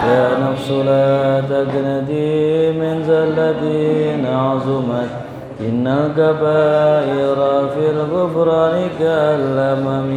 يا نفس لا تجندي من زلة عظمت إن الكبائر في الغفران كالأمم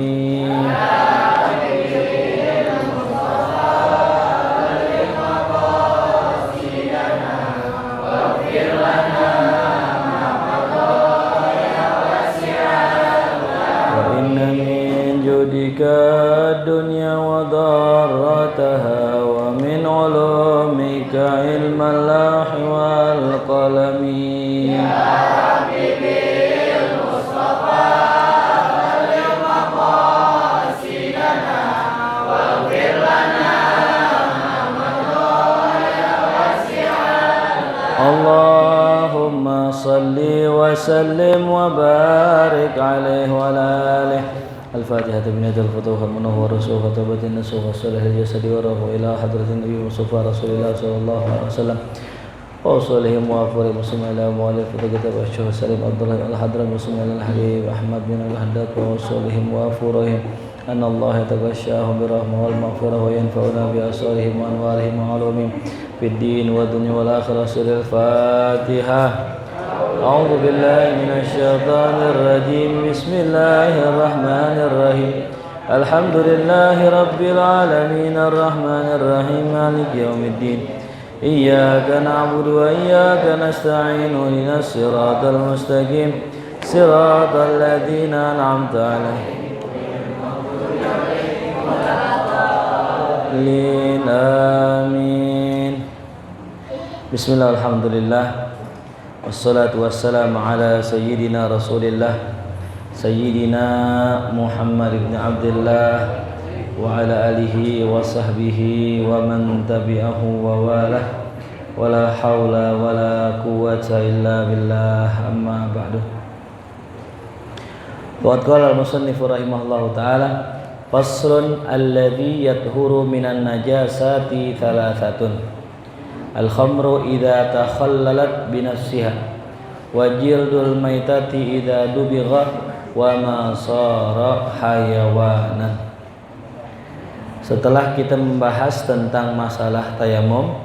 وإن من جودك الدنيا وضرتها ومن علومك علم اللوح والقلم اللهم صل وسلم وبارك عليه وعلى آله. الفاتحة بنية الفتوح المنور رسول خطبة النسوح الصالح الجسد وروح إلى حضرة النبي مصطفى رسول الله صلى الله عليه وسلم وصلهم وافر مسلم إلى مؤلف كتاب الشيخ سليم عبد الله الحضرة مسلم إلى الحبيب أحمد بن الحداد وصلهم وافرهم أن الله يتغشاهم برحمة والمغفرة وينفعنا بأسرارهم وأنوارهم وعلومهم في الدين والدنيا والآخرة. سر الفاتحة. أعوذ بالله من الشيطان الرجيم. بسم الله الرحمن الرحيم. الحمد لله رب العالمين الرحمن الرحيم مالك يوم الدين إياك نعبد وإياك نستعين اهدنا الصراط المستقيم صراط الذين أنعمت عليهم آمين. Bismillah, alhamdulillah, wassalatu wassalamu ala sayyidina rasulillah sayyidina Muhammad ibn Abdullah wa ala alihi wa sahbihi wa man tabi'ahu wa walah wa la hawla wa la quwwata illa billah, amma ba'du. Wa qala al-musannifu rahimahullahu ta'ala faslun alladhi yathuru minan najasati thalathatun al-khamru idza takhallalat binafsiha wa jildul maitati idza dubigha wa ma sara hayawanan. Setelah kita membahas tentang masalah tayamum,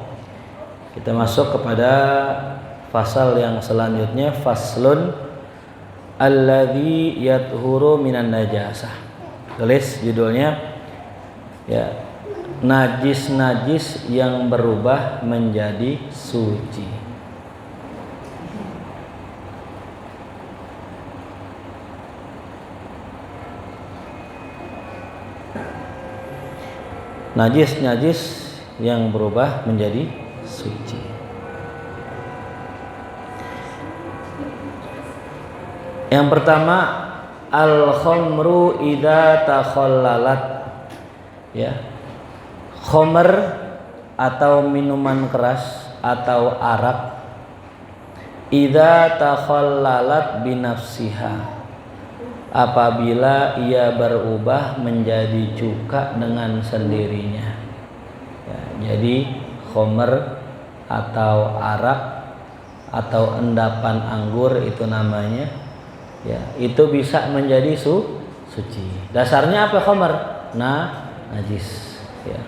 kita masuk kepada fasal yang selanjutnya, faslun alladzi yathuru minan najasah. Tulis judulnya ya, najis-najis yang berubah menjadi suci. Najis-najis yang berubah menjadi suci. Yang pertama, al-khamru idza takhallalat. Ya. Khamr atau minuman keras atau arak idza takhallalat binafsiha, apabila ia berubah menjadi cuka dengan sendirinya. Ya, jadi khamr atau arak atau endapan anggur itu namanya. Ya, itu bisa menjadi suci. Dasarnya apa khamr? Najis. Ya.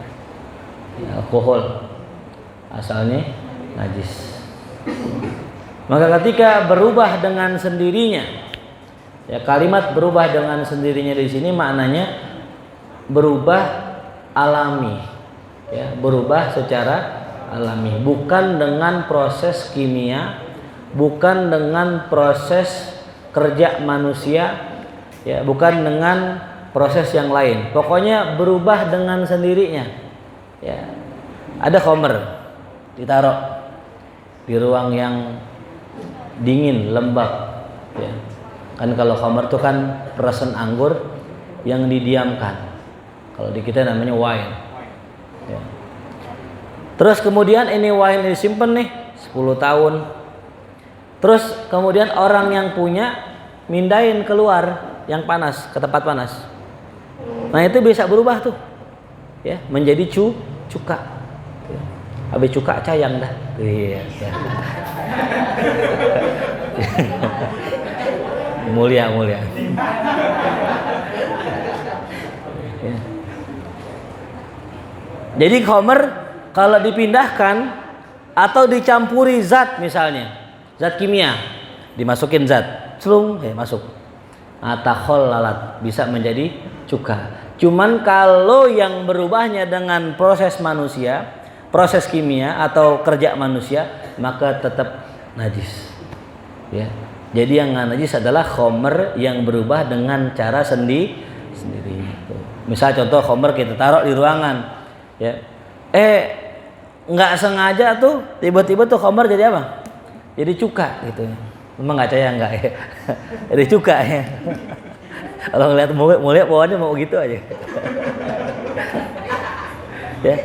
Alkohol asalnya najis. Maka ketika berubah dengan sendirinya, ya, kalimat berubah dengan sendirinya di sini maknanya berubah alami, ya, berubah secara alami, bukan dengan proses kimia, bukan dengan proses kerja manusia, ya, bukan dengan proses yang lain. Pokoknya berubah dengan sendirinya. Ya, ada khamr ditaruh di ruang yang dingin, lembab. Ya. Kan kalau khamr itu kan perasan anggur yang didiamkan. Kalau di kita namanya wine. Ya. Terus kemudian ini wine disimpan nih 10 tahun. Terus kemudian orang yang punya mindahin keluar yang panas, ke tempat panas. Nah itu bisa berubah tuh. Ya, menjadi cuka. Ya. Habis cuka cayang dah. Iya. Jadi khamr kalau dipindahkan atau dicampuri zat, misalnya zat kimia, dimasukin zat, celung, masuk. Atakhol lalat, bisa menjadi cuka. Cuman kalau yang berubahnya dengan proses manusia, proses kimia atau kerja manusia, maka tetap najis. Ya. Jadi yang najis adalah khamr yang berubah dengan cara sendiri. Misal contoh khamr kita taruh di ruangan, ya. Nggak sengaja tuh tiba-tiba tuh khamr jadi apa? Jadi cuka gitu. Memang nggak percaya nggak ya? Jadi cuka ya. Kalau ngeliat mulia bawaannya mau gitu aja. Ya.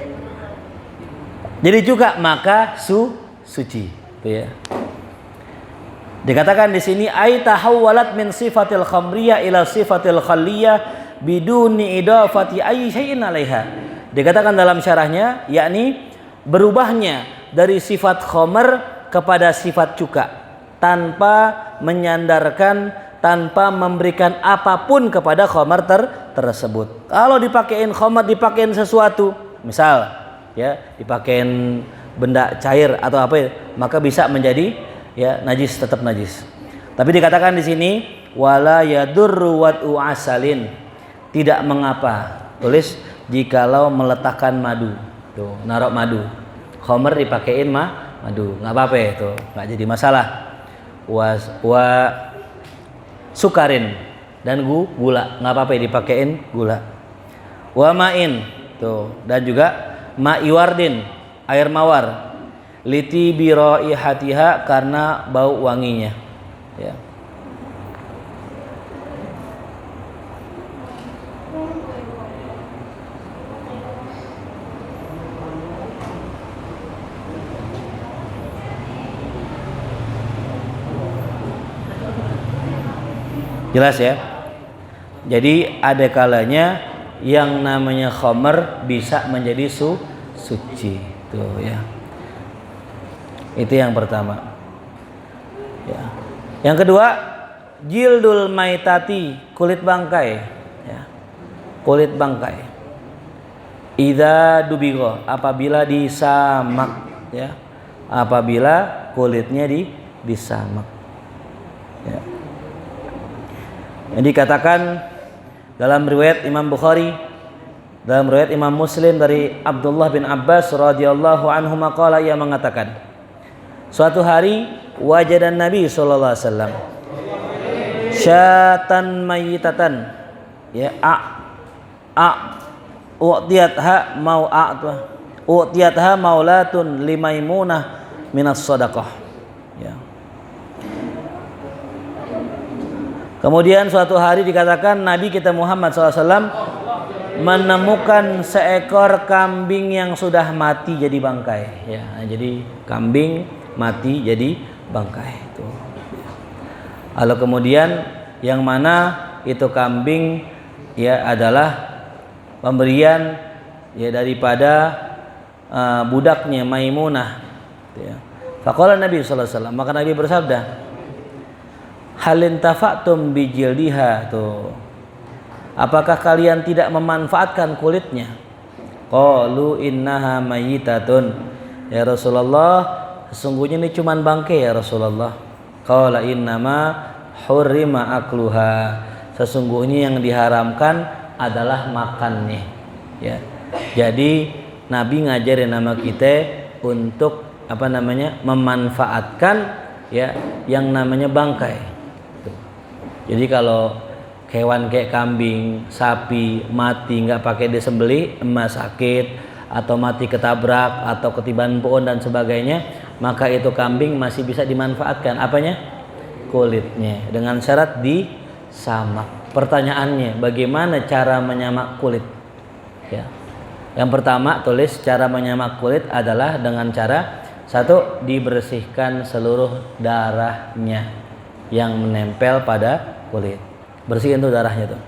Jadi cuka maka suci, gitu ya. Dikatakan di sini ay tahawwalat min sifatil khamriyah ila sifatil khalliyah biduni idafati ayyi syai'in 'alaiha. Dikatakan dalam syarahnya yakni berubahnya dari sifat khamr kepada sifat cuka tanpa menyandarkan, tanpa memberikan apapun kepada khamr tersebut. Kalau dipakein khamr, dipakein sesuatu, misal ya dipakein benda cair atau apa ya, maka bisa menjadi ya najis, tetap najis. Tapi dikatakan di sini wala yadurru wad'u asalin, tidak mengapa, tulis jikalau meletakkan madu, tuh naruh madu, khamr dipakein madu, nggak apa-apa itu, nggak jadi masalah. Wa sukarin dan gula, nggak apa-apa dipakein gula. Wa ma'in, tuh, dan juga ma'iwardin, air mawar, liti bira'ihatiha, karena bau wanginya, ya. Jelas ya. Jadi ada kalanya yang namanya khamr bisa menjadi suci, tuh ya. Itu yang pertama. Ya. Yang kedua, jildul maitati, kulit bangkai, ya. Kulit bangkai. Idza dubigo, apabila disamak, ya. Apabila kulitnya disamak. Ya. Yang dikatakan dalam riwayat Imam Bukhari, dalam riwayat Imam Muslim dari Abdullah bin Abbas radhiyallahu anhu maqala, ia mengatakan, suatu hari wajadan Nabi sallallahu alaihi wasallam syatan mayitatan, ya, u'tiyatha maulatun limaimunah minas sadaqah, ya. Kemudian suatu hari dikatakan Nabi kita Muhammad SAW menemukan seekor kambing yang sudah mati jadi bangkai, ya. Jadi kambing mati jadi bangkai itu. Lalu kemudian yang mana itu kambing ya adalah pemberian ya daripada budaknya Maimunah, ya. Faqala Nabi sallallahu alaihi wasallam, maka Nabi bersabda, halin tafa'tum bijildiha, tuh, apakah kalian tidak memanfaatkan kulitnya? Qalu innaha mayyitatun, ya Rasulullah, sesungguhnya ini cuman bangkai ya Rasulullah. Qala innama hurrima akluha, sesungguhnya yang diharamkan adalah makannya, ya. Jadi Nabi ngajarin nama kita untuk apa namanya, memanfaatkan ya yang namanya bangkai. Jadi kalau hewan kayak kambing, sapi mati nggak pakai disembelih, emas sakit atau mati ketabrak atau ketiban pohon dan sebagainya, maka itu kambing masih bisa dimanfaatkan apanya? Kulitnya, dengan syarat disamak. Pertanyaannya, bagaimana cara menyamak kulit? Ya. Yang pertama, tulis cara menyamak kulit adalah dengan cara satu, dibersihkan seluruh darahnya yang menempel pada kulit. Bersihin tuh darahnya tuh,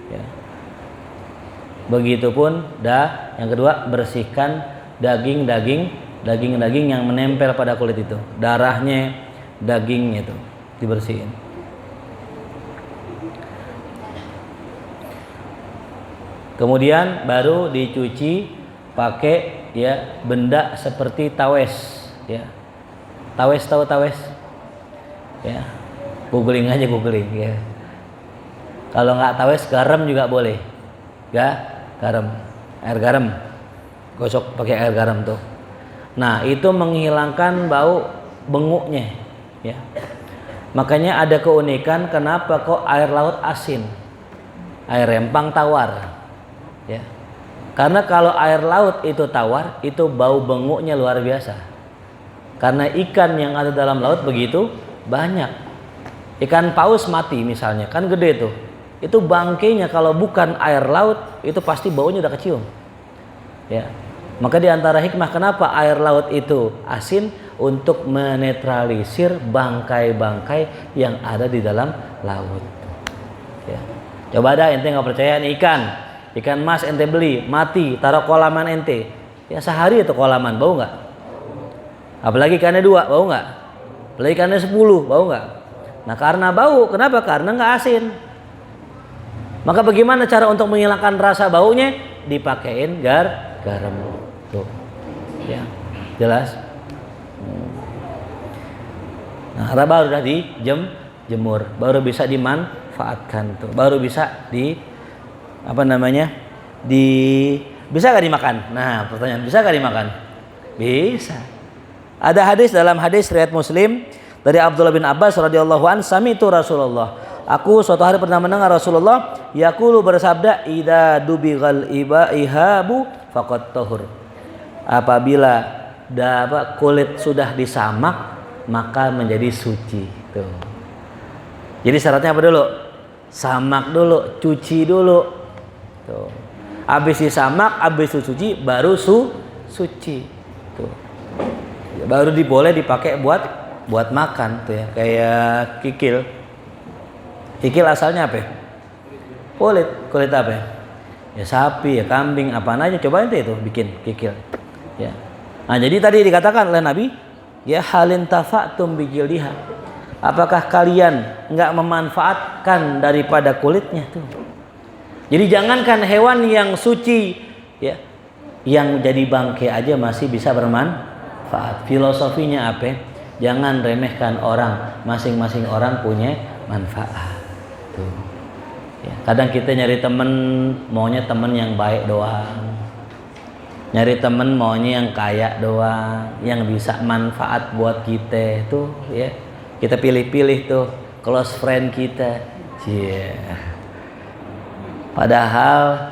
ya. Begitupun yang kedua, bersihkan daging-daging yang menempel pada kulit itu, darahnya, dagingnya itu dibersihin. Kemudian baru dicuci pakai ya benda seperti tawes ya. Tawes, tahu tawes? Ya. Googling aja googling ya. Kalau nggak tawes garam juga boleh. Ya, garam. Air garam. Gosok pakai air garam tuh. Nah, itu menghilangkan bau benguknya ya. Makanya ada keunikan kenapa kok air laut asin. Air rempang tawar. Ya. Karena kalau air laut itu tawar, itu bau benguknya luar biasa. Karena ikan yang ada dalam laut begitu banyak. Ikan paus mati misalnya, kan gede tuh. Itu bangkainya kalau bukan air laut, itu pasti baunya udah kecium. Ya. Maka di antara hikmah kenapa air laut itu asin, untuk menetralisir bangkai-bangkai yang ada di dalam laut. Ya. Coba dah ente nggak percaya nih ikan mas ente beli mati, taruh kolaman ente, ya sehari itu kolaman bau nggak? Apalagi ikannya 2 bau nggak? Apalagi ikannya 10 bau nggak? Nah karena bau, kenapa? Karena nggak asin. Maka bagaimana cara untuk menghilangkan rasa baunya? Dipakein garam. Tuh. Ya, jelas. Nah, karena baru udah dijemur, baru bisa dimanfaatkan tuh. Baru bisa bisa gak dimakan? Nah, pertanyaan, bisa gak dimakan? Bisa. Ada hadis dalam hadis riwayat Muslim dari Abdullah bin Abbas radhiyallahu an, sami'tu Rasulullah. Aku suatu hari pernah mendengar Rasulullah yaqulu bersabda, idza dubighal ihabu faqad tahur. Apabila kulit sudah disamak maka menjadi suci. Tuh. Jadi syaratnya apa dulu? Samak dulu, cuci dulu. Tuh. Habis disamak, habis dicuci baru suci. Tuh. Baru boleh dipakai buat makan tuh ya. Kayak kikil. Kikil asalnya apa? Kulit apa? Ya sapi, ya kambing, apaan aja coba ente itu bikin kikil. Ya. Nah, jadi tadi dikatakan oleh Nabi, ya halin tafa'tum bijildiha. Apakah kalian enggak memanfaatkan daripada kulitnya tuh? Jadi jangankan hewan yang suci ya, yang jadi bangkai aja masih bisa bermanfaat. Filosofinya apa? Jangan remehkan orang, masing-masing orang punya manfaat. Tuh. Ya, kadang kita nyari temen maunya temen yang baik doang. Nyari temen maunya yang kaya doang, yang bisa manfaat buat kita tuh ya. Kita pilih-pilih tuh close friend kita. Yeah. Padahal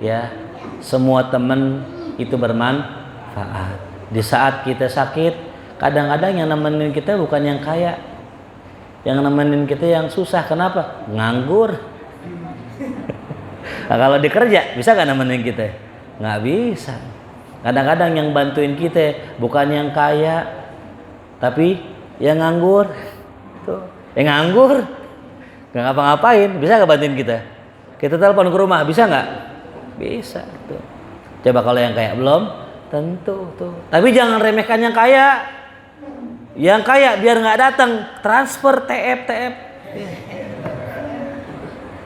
ya semua temen itu bermanfaat. Di saat kita sakit, kadang-kadang yang nemenin kita bukan yang kaya. Yang nemenin kita yang susah. Kenapa? Nganggur. Nah, kalau dikerja bisa gak nemenin kita? Nggak bisa. Kadang-kadang yang bantuin kita bukan yang kaya, tapi yang nganggur. Tuh, yang nganggur nggak ngapa-ngapain, bisa nggak bantuin kita? Kita telepon ke rumah, bisa nggak? Bisa. Tuh. Coba kalau yang kaya belum, tentu tuh. Tapi jangan remehkan yang kaya. Yang kaya biar nggak datang, transfer TF.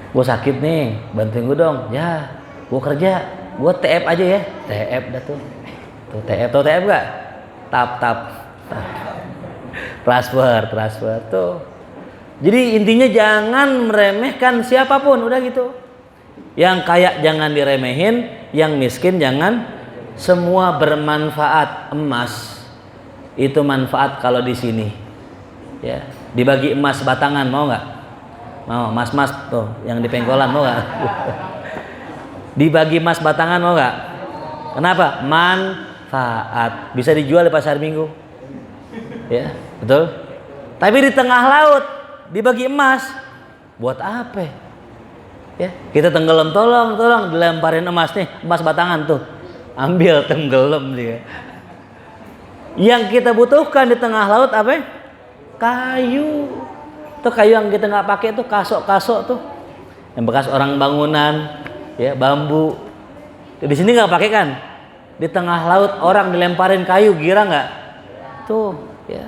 Gue sakit nih, bantuin gue dong. Ya, gue kerja. Gue TF aja ya, TF dah tuh. Tuh TF gak? Tap. Transfer tuh. Jadi intinya jangan meremehkan siapapun, udah gitu. Yang kaya jangan diremehin, yang miskin jangan. Semua bermanfaat. Emas itu manfaat kalau di sini. Ya, dibagi emas batangan mau nggak? Mau, mas tuh, yang di pengkolan mau nggak? Dibagi emas batangan mau nggak? Kenapa? Manfaat. Bisa dijual di pasar minggu. Ya, betul. Tapi di tengah laut dibagi emas, buat apa? Ya, kita tenggelam, tolong dilemparin emas nih, emas batangan tuh, ambil tenggelam dia. Yang kita butuhkan di tengah laut apa? Kayu. Tuh kayu yang kita nggak pakai tuh kasok tuh, yang bekas orang bangunan, ya bambu. Di sini nggak pakai kan? Di tengah laut orang dilemparin kayu, gira nggak? Tuh, ya.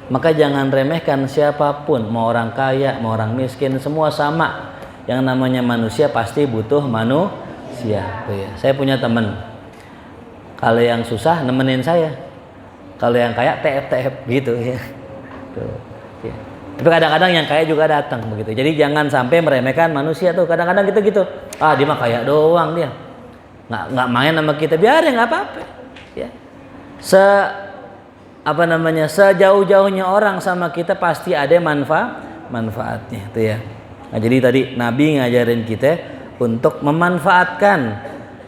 Maka jangan remehkan siapapun, mau orang kaya, mau orang miskin, semua sama. Yang namanya manusia pasti butuh manusia. Tuh ya. Saya punya teman, Kalau yang susah nemenin saya. Kalau yang kaya TF gitu ya. Tuh, ya. Tapi kadang-kadang yang kaya juga datang begitu. Jadi jangan sampai meremehkan manusia tuh. Kadang-kadang kita gitu. Ah, dia mah kaya doang dia. Nggak main sama kita, biarin nggak apa-apa. Ya. Sejauh-jauhnya orang sama kita pasti ada manfaatnya tuh ya. Nah, jadi tadi Nabi ngajarin kita untuk memanfaatkan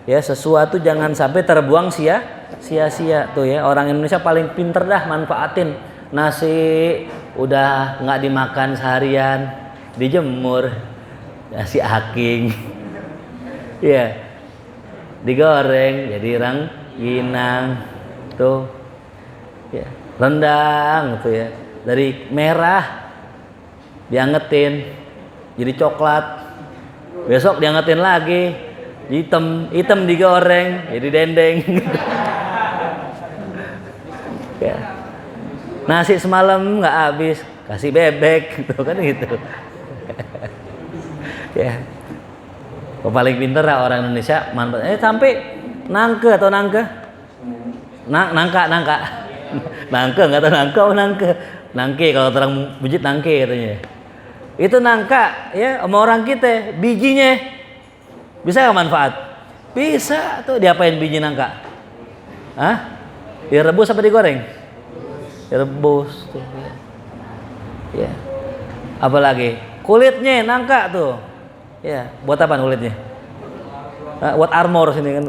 ya sesuatu, jangan sampai terbuang sia-sia tuh ya. Orang Indonesia paling pinter dah manfaatin. Nasi udah nggak dimakan seharian, dijemur, nasi aking, ya digoreng jadi rangginang tuh, ya rendang tuh ya, dari merah diangetin jadi coklat, besok diangetin lagi, hitam digoreng jadi dendeng. Ya. Nasi semalam nggak habis, kasih bebek gitu kan gitu. Ya. Paling pinter lah orang Indonesia manfaat. Sampai nangke atau nangke? Nangka. Nangke nggak tahu nangke. Nangke kalau orang bujit nangke katanya. Itu nangka ya sama orang kita, bijinya bisa nggak manfaat? Bisa tuh, diapain biji nangka? Hah? Direbus apa digoreng? Rebus tuh ya. Apalagi kulitnya nangka tuh ya, buat apa kulitnya? Buat armor sini kan.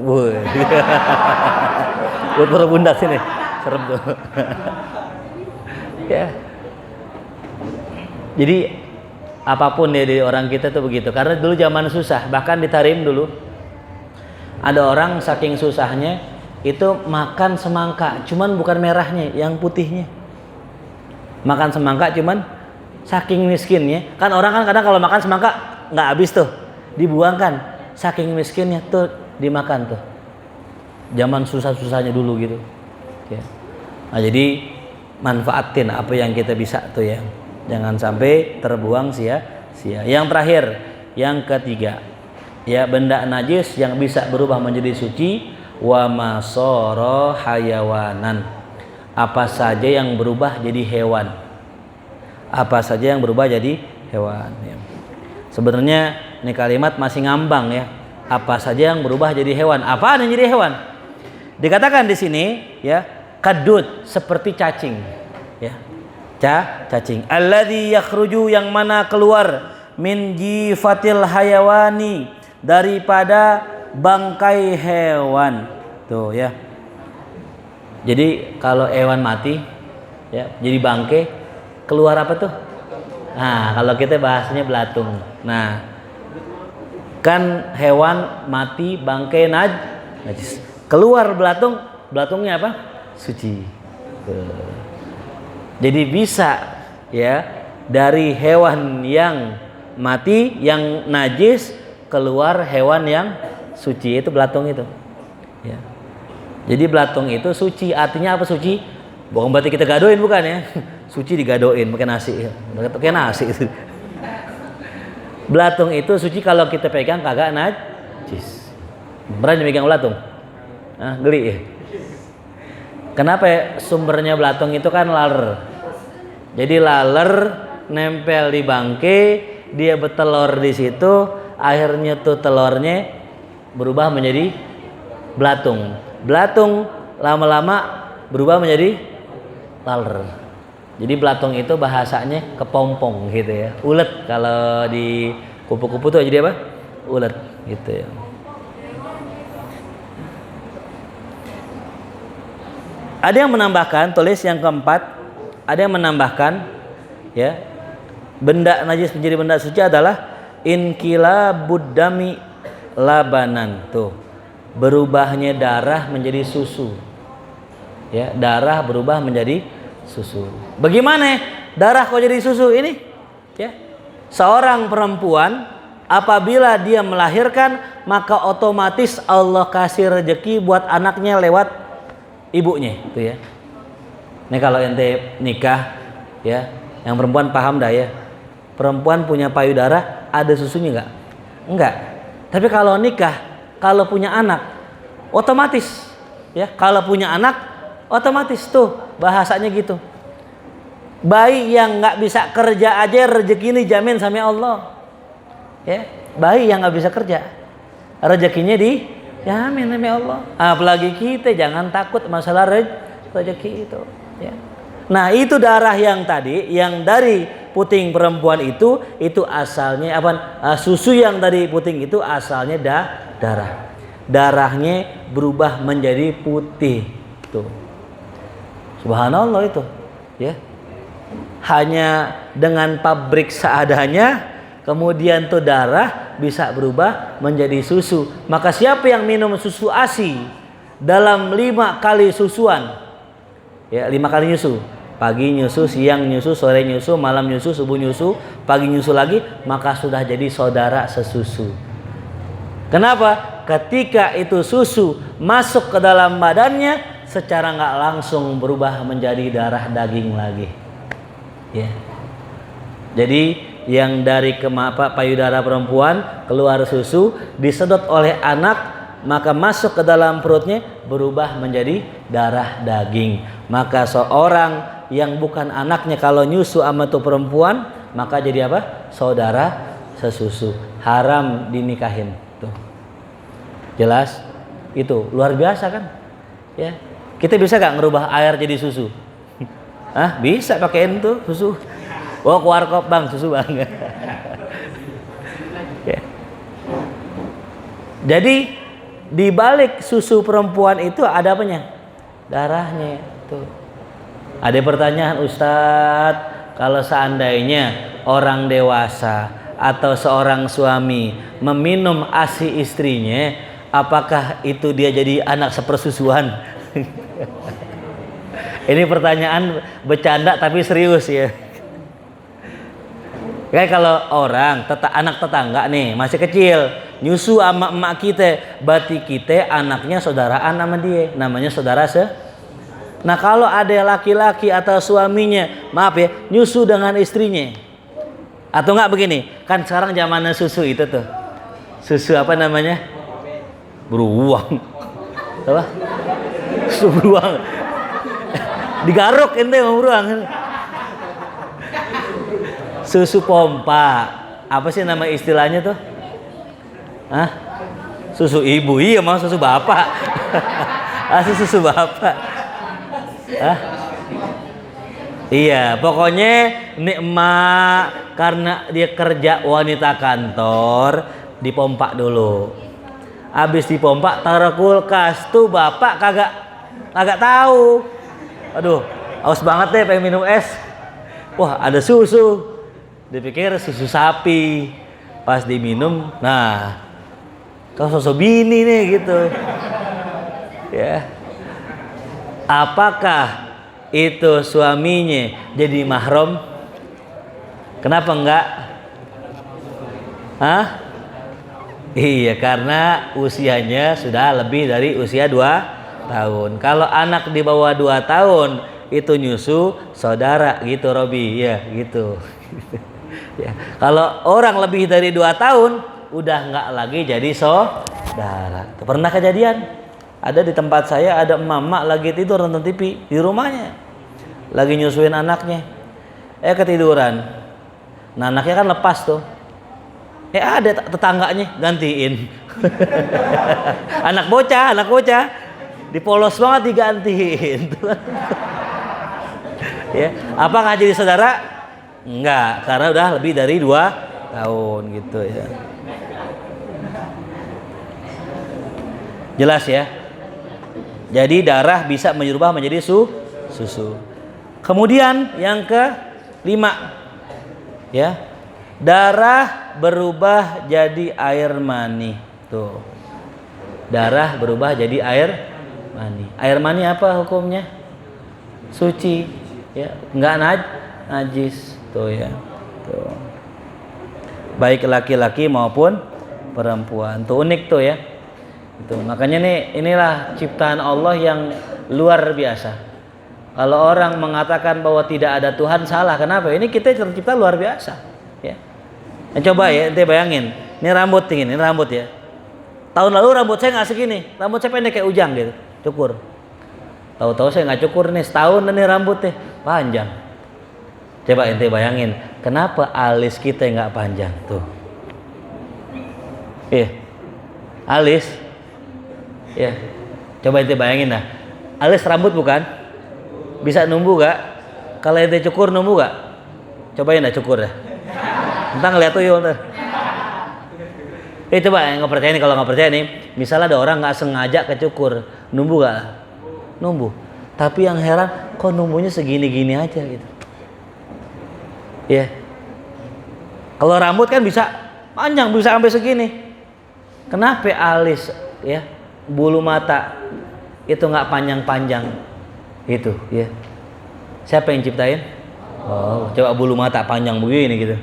Buat berbundak sini, serem tuh. Ya, jadi apapun ya di orang kita tuh begitu, karena dulu zaman susah, bahkan di Tarim dulu ada orang saking susahnya itu makan semangka, cuman bukan merahnya, yang putihnya. Makan semangka cuman saking miskinnya. Kan orang kan kadang kalau makan semangka nggak habis tuh, dibuangkan. Saking miskinnya tuh dimakan tuh. Zaman susah-susahnya dulu gitu. Ya. Nah, jadi manfaatin apa yang kita bisa tuh ya. Jangan sampai terbuang sia-sia. Yang terakhir, yang ketiga, ya benda najis yang bisa berubah menjadi suci. Wa masoro hayawanan, apa saja yang berubah jadi hewan, apa saja yang berubah jadi hewan ya. Sebenarnya ini kalimat masih ngambang ya, apa saja yang berubah jadi hewan, apaan yang jadi hewan? Dikatakan di sini ya, kadud, seperti cacing ya, cacing, alladzi yakhruju, yang mana keluar, min jifatil hayawani, daripada bangkai hewan tuh ya. Jadi kalau hewan mati ya jadi bangkai, keluar apa tuh? Nah, kalau kita bahasanya belatung. Nah, kan hewan mati bangkai najis, keluar belatungnya apa? Suci. Jadi bisa ya, dari hewan yang mati yang najis keluar hewan yang suci, itu belatung itu ya. Jadi belatung itu suci, artinya apa suci? Bukan berarti kita gadoin, bukan ya. Suci digadoin pakai nasi, pakai nasi itu. Belatung itu suci kalau kita pegang kagak najis. Berani megang belatung? Geli ya. Kenapa ya? Sumbernya belatung itu kan laler. Jadi laler nempel di bangkai, dia bertelur di situ, akhirnya tuh telurnya berubah menjadi belatung. Belatung lama-lama berubah menjadi laler. Jadi belatung itu bahasanya kepompong gitu ya. Ulet kalau di kupu-kupu tuh jadi apa? Ulet gitu ya. Ada yang menambahkan, tulis yang keempat, ada yang menambahkan ya, benda najis menjadi benda suci adalah inkilabud dami labanan tuh. Berubahnya darah menjadi susu. Ya, darah berubah menjadi susu. Bagaimana darah kok jadi susu ini? Ya. Seorang perempuan apabila dia melahirkan, maka otomatis Allah kasih rezeki buat anaknya lewat ibunya, itu ya. Nih kalau ente nikah ya, yang perempuan paham dah ya. Perempuan punya payudara, ada susunya enggak? Enggak. Tapi kalau nikah, kalau punya anak, otomatis Ya, kalau punya anak otomatis tuh bahasanya gitu. Bayi yang nggak bisa kerja aja rezeki ini jamin sama Allah. Ya, bayi yang nggak bisa kerja rezekinya dijamin sama Allah. Apalagi kita jangan takut masalah rezeki itu. Ya. Nah itu darah yang tadi, yang dari puting perempuan itu asalnya apa? Susu yang dari puting itu asalnya darah. Darahnya berubah menjadi putih. Tuh. Subhanallah itu. Ya. Hanya dengan pabrik seadanya, kemudian tuh darah bisa berubah menjadi susu. Maka siapa yang minum susu ASI dalam 5 kali susuan, ya 5 kali nyusu, pagi nyusu, siang nyusu, sore nyusu, malam nyusu, subuh nyusu, pagi nyusu lagi, maka sudah jadi saudara sesusu. Kenapa? Ketika itu susu masuk ke dalam badannya, secara nggak langsung berubah menjadi darah daging lagi. Ya. Jadi yang dari payudara perempuan keluar susu, disedot oleh anak, maka masuk ke dalam perutnya berubah menjadi darah daging. Maka seorang yang bukan anaknya kalau nyusu sama tuh perempuan, maka jadi apa? Saudara sesusu. Haram dinikahin. Tuh. Jelas? Itu luar biasa kan? Ya. Kita bisa gak ngerubah air jadi susu? Hah? Bisa pakein tuh susu. Oh, ke warkop bang, susu bang. Ya. Jadi di balik susu perempuan itu ada apanya? Darahnya. Tuh. Ada pertanyaan, Ustadz, kalau seandainya orang dewasa atau seorang suami meminum ASI istrinya, apakah itu dia jadi anak sepersusuan? Ini pertanyaan bercanda tapi serius ya. Kayak kalau orang anak tetangga nih masih kecil nyusu sama emak kita, berarti kita anaknya saudaraan sama dia, namanya saudara Nah kalau ada laki-laki atau suaminya, maaf ya, nyusu dengan istrinya, atau enggak begini, kan sekarang zamannya susu itu tuh, susu apa namanya, beruang, apa? Susu beruang, digaruk ente sama beruang. Susu pompa, apa sih nama istilahnya tuh? Hah? Susu ibu, iya mau susu bapak. Susu bapak. Hah? Iya, pokoknya nih emak karena dia kerja wanita kantor, dipompa dulu. Habis dipompa taruh kulkas, tuh bapak kagak tahu. Aduh, haus banget deh pengen minum es. Wah, ada susu. Dipikir susu sapi. Pas diminum, nah, kau sosok bini nih gitu. Ya. Apakah itu suaminya jadi mahram? Kenapa enggak? Hah? Iya, karena usianya sudah lebih dari usia 2 tahun. Kalau anak di bawah 2 tahun itu nyusu saudara gitu, Robi, ya gitu. Ya. Kalau orang lebih dari 2 tahun udah enggak lagi jadi saudara. Pernah kejadian? Ada di tempat saya ada emak-emak lagi tidur nonton TV di rumahnya, lagi nyusuin anaknya, ketiduran. Nah anaknya kan lepas tuh, ada tetangganya gantiin. anak bocah dipolos banget digantiin. Ya, apakah jadi saudara? Enggak, karena udah lebih dari 2 tahun gitu ya. Jelas ya. Jadi darah bisa berubah menjadi susu. Kemudian yang ke-5, ya, darah berubah jadi air mani. Tuh, darah berubah jadi air mani. Air mani apa hukumnya? Suci, ya, enggak najis. Tuh ya, tuh. Baik laki-laki maupun perempuan. Tuh unik tuh ya. Itu makanya inilah ciptaan Allah yang luar biasa. Kalau orang mengatakan bahwa tidak ada Tuhan, salah. Kenapa? Ini kita tercipta luar biasa, ya. Nah, coba ya, ente bayangin. Ini rambut ya. Tahun lalu rambut saya nggak segini, rambut saya pendek kayak Ujang gitu. cukur. Tahu-tahu saya nggak cukur nih, setahun nih rambutnya panjang. Coba ente bayangin, kenapa alis kita nggak panjang tuh? Alis, coba ente bayangin dah, alis rambut bukan? Bisa numbuh gak? Kalau ente cukur numbuh gak? Cobain dah cukur dah. Entah ngeliat tuh yuk. Coba nggak percaya nih, kalau nggak percaya nih, misalnya ada orang nggak sengaja kecukur, numbuh gak? Numbuh. Tapi yang heran, kok numbuhnya segini-gini aja gitu. Kalau rambut kan bisa panjang, bisa sampai segini. Kenapa alis bulu mata itu nggak panjang-panjang itu Siapa yang ciptain? Coba bulu mata panjang begini gitu.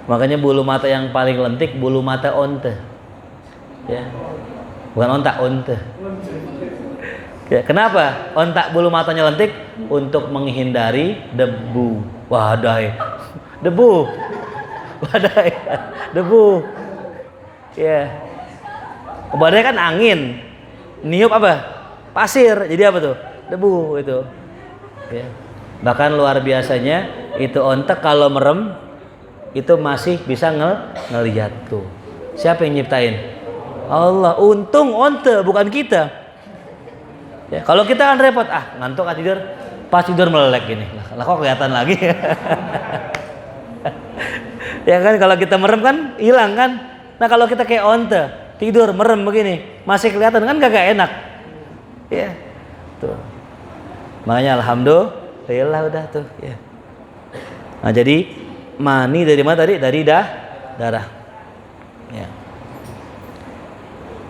Makanya bulu mata yang paling lentik bulu mata onta. Bukan onta, onta. Kenapa onta bulu matanya lentik? Untuk menghindari debu. Wadai. Debu. Wadai. Debu. Badai kan angin. Niup apa? Pasir. Jadi apa tuh? Debu itu. Bahkan luar biasanya itu onta kalau merem itu masih bisa ngelihat tuh. Siapa yang nyiptain? Allah. Untung onta bukan kita. Kalau kita kan repot, ngantuk tidur, pas tidur melek gini. Lah kok kelihatan lagi? Ya kan kalau kita merem kan hilang kan. Nah kalau kita kayak onta tidur merem begini masih kelihatan kan gak enak. Tuh. Makanya alhamdulillah udah tuh. Nah jadi mani dari mana tadi? Dari darah.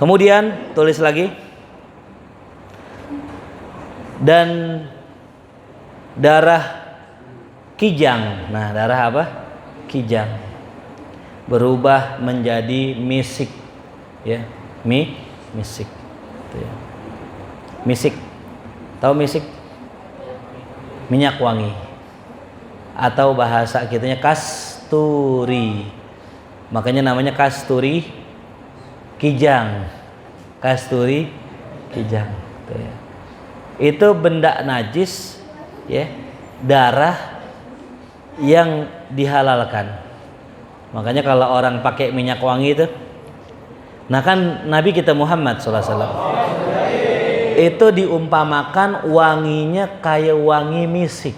Kemudian tulis lagi. Dan darah kijang. Nah, darah apa? Kijang. Berubah menjadi misik. Misik. Misik. Tahu misik? Minyak wangi. Atau bahasa kitanya kasturi. Makanya namanya kasturi kijang. Kasturi kijang. Itu benda najis darah yang dihalalkan. Makanya kalau orang pakai minyak wangi itu, nah kan Nabi kita Muhammad SAW itu diumpamakan wanginya kayak wangi misik.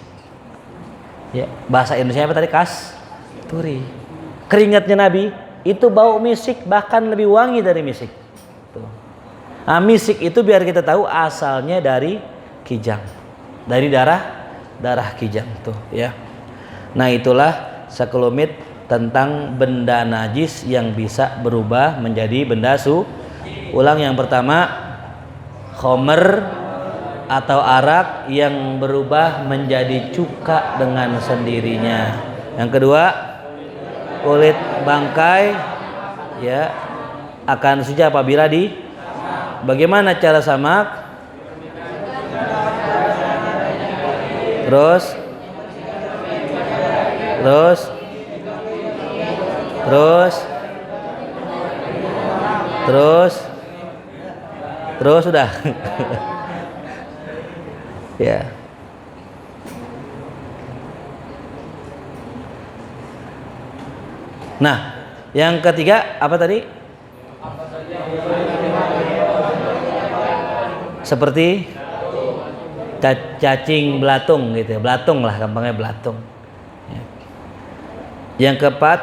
Bahasa Indonesia apa tadi? Kasturi. Keringatnya Nabi itu bau misik, bahkan lebih wangi dari misik. Nah, misik itu biar kita tahu asalnya dari kijang, dari darah kijang tuh Nah itulah sekelumit tentang benda najis yang bisa berubah menjadi benda Ulang yang pertama, khomer atau arak yang berubah menjadi cuka dengan sendirinya. Yang kedua, kulit bangkai akan suci apabila bagaimana cara samak? Terus sudah. Nah, yang ketiga apa tadi? Seperti cacing belatung gitu, belatung lah gampangnya belatung. Yang keempat,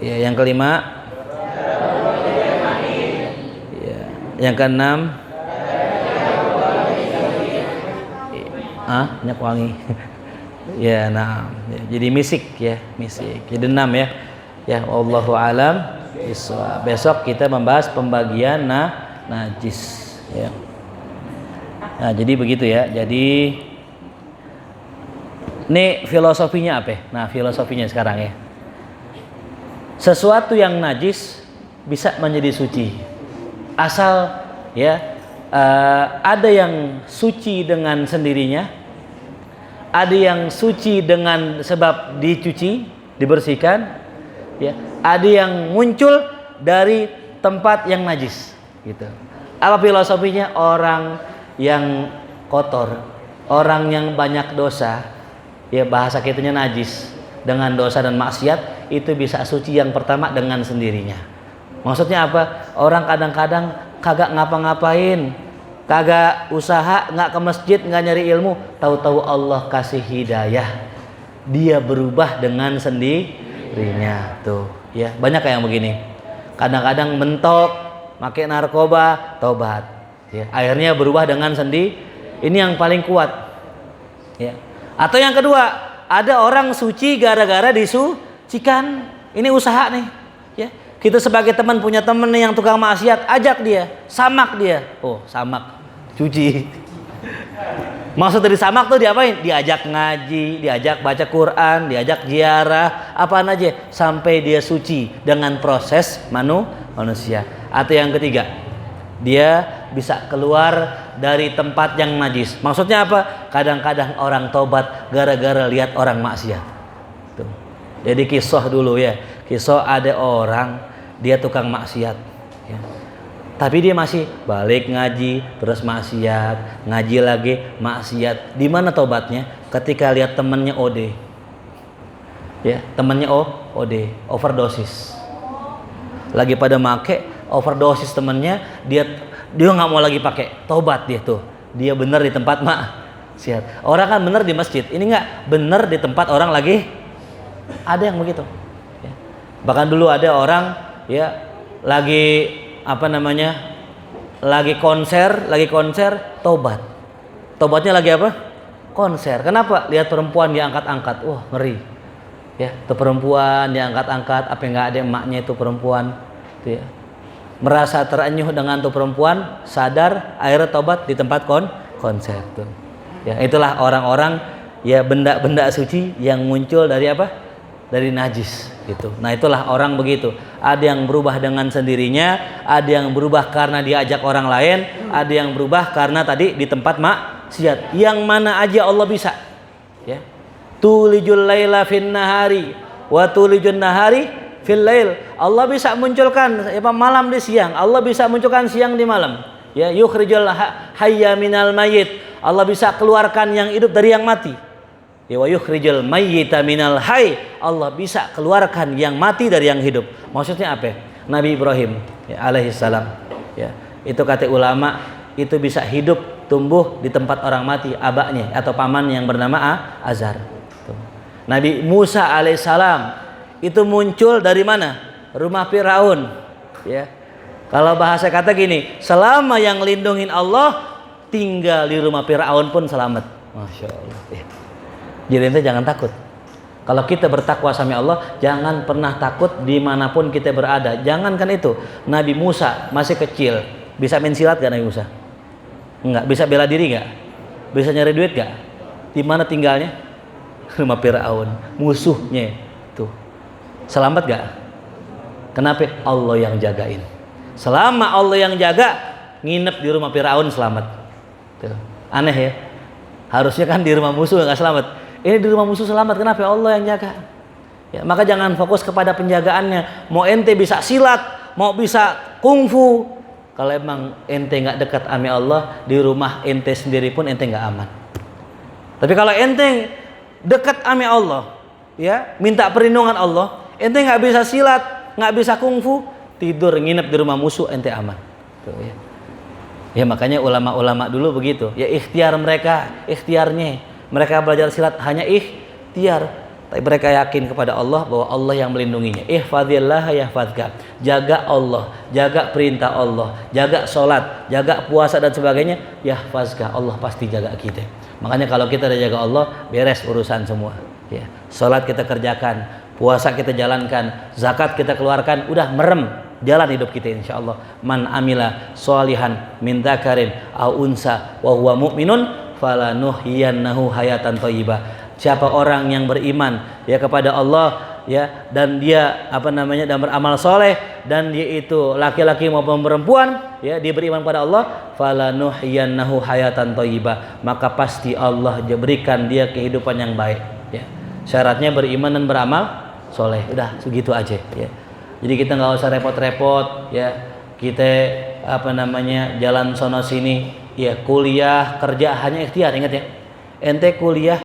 yang kelima, yang keenam, minyak wangi. Jadi misik misik. Jadi 6 wallahu alam. Besok kita membahas pembagian najis Nah jadi begitu Jadi ini filosofinya apa? Nah filosofinya sekarang sesuatu yang najis bisa menjadi suci asal ada yang suci dengan sendirinya, ada yang suci dengan sebab dicuci, dibersihkan, ada yang muncul dari tempat yang najis gitu. Apa filosofinya? Orang yang kotor, orang yang banyak dosa, ya bahasa kitanya najis, dengan dosa dan maksiat itu bisa suci yang pertama dengan sendirinya. Maksudnya apa? Orang kadang-kadang kagak ngapa-ngapain, kagak usaha, nggak ke masjid, nggak nyari ilmu, tahu-tahu Allah kasih hidayah, dia berubah dengan sendirinya. Tuh ya, banyak kayak yang begini. Kadang-kadang mentok, pakai narkoba, tobat ya, akhirnya berubah dengan sendiri. Ini yang paling kuat ya. Atau yang kedua, ada orang suci gara-gara disucikan. Ini usaha nih ya. Kita sebagai teman punya temen nih yang tukang maksiat, ajak dia, samak dia. Oh, samak, cuci. Maksud dari samak tuh diapain? Diajak ngaji, diajak baca Quran, diajak ziarah, apaan aja sampai dia suci dengan proses manusia. Atau yang ketiga, dia bisa keluar dari tempat yang najis. Maksudnya apa? Kadang-kadang orang tobat gara-gara lihat orang maksiat. Tuh. Jadi kisah dulu ya. Kisah ada orang dia tukang maksiat ya. Tapi dia masih balik ngaji, terus maksiat, ngaji lagi, maksiat. Di mana tobatnya? Ketika lihat temennya OD. Ya, temennya OD, overdosis. Lagi pada make, overdosis temennya, dia nggak mau lagi pakai, tobat dia tuh. Dia bener di tempat maksiat. Orang kan bener di masjid, ini nggak bener di tempat orang lagi. Ada yang begitu. Ya. Bahkan dulu ada orang ya lagi lagi konser tobat. Tobatnya lagi apa? Konser. Kenapa? Lihat perempuan diangkat-angkat. Wah, ngeri. Ya, tuh perempuan diangkat-angkat, apa nggak ada emaknya itu perempuan. Tuh ya. Merasa terenyuh dengan tuh perempuan, sadar, akhirnya tobat di tempat konser tuh. Ya, itulah orang-orang ya benda-benda suci yang muncul dari apa? Dari najis gitu. Nah, itulah orang begitu. Ada yang berubah dengan sendirinya, ada yang berubah karena diajak orang lain, ada yang berubah karena tadi di tempat maksiat. Yang mana aja Allah bisa. Ya. Tulijul laila fin nahari wa tulijun nahari fil lail. Allah bisa munculkan malam di siang, Allah bisa munculkan siang di malam. Ya, yukhrijul hayya minal mayyit. Allah bisa keluarkan yang hidup dari yang mati. Ya, wa yukhrijul mayyita minal hayy. Allah bisa keluarkan yang mati dari yang hidup. Maksudnya apa? Nabi Ibrahim ya, alaihissalam. Ya, itu kata ulama itu bisa hidup tumbuh di tempat orang mati, abaknya atau paman yang bernama Azar. Tuh. Nabi Musa alaihissalam itu muncul dari mana? Rumah Firaun. Ya. Kalau bahasa kata gini, selama yang lindungin Allah, tinggal di rumah Firaun pun selamat. Masya Allah. Ya. Jadi ente jangan takut. Kalau kita bertakwa sama Allah, jangan pernah takut dimanapun kita berada. Jangankan itu, Nabi Musa masih kecil, bisa main silat gak Nabi Musa? Enggak. Bisa bela diri gak? Bisa nyari duit gak? Di mana tinggalnya? Rumah Firaun, musuhnya tuh. Selamat gak? Kenapa? Allah yang jagain. Selama Allah yang jaga, nginep di rumah Firaun selamat. Tuh. Aneh ya. Harusnya kan di rumah musuh nggak selamat. Ini di rumah musuh selamat. Kenapa? Allah yang jaga. Ya, maka jangan fokus kepada penjagaannya. Mau ente bisa silat, mau bisa kungfu. Kalau emang ente nggak dekat sama Allah, di rumah ente sendiri pun ente nggak aman. Tapi kalau ente dekat sama Allah, ya minta perlindungan Allah, ente nggak bisa silat, nggak bisa kungfu, tidur nginep di rumah musuh ente aman. Tuh, ya. Ya makanya ulama-ulama dulu begitu. Ya ikhtiar mereka, ikhtiarnya. Mereka belajar silat hanya ikhtiar. Tapi mereka yakin kepada Allah bahwa Allah yang melindunginya. Ihfazillah yahfazka. Jaga Allah, jaga perintah Allah, jaga sholat, jaga puasa dan sebagainya. Yahfazka. Allah pasti jaga kita. Makanya kalau kita udah jaga Allah, beres urusan semua. Ya. Sholat kita kerjakan, puasa kita jalankan, zakat kita keluarkan, udah merem. Jalan hidup kita insyaallah. Man amila sholihan min dzakarin aw unsa wa huwa mu'minun falanuhyiyannahu hayatan thayyibah. Siapa orang yang beriman ya kepada Allah ya dan dia dan beramal soleh dan dia itu laki-laki maupun perempuan ya dia beriman pada Allah, falanuhyiyannahu hayatan thayyibah, maka pasti Allah berikan dia kehidupan yang baik ya. Syaratnya beriman dan beramal soleh. Udah segitu aja ya. Jadi kita nggak usah repot-repot ya kita jalan sono sini ya, kuliah kerja hanya ikhtiar. Ingat ya, ente kuliah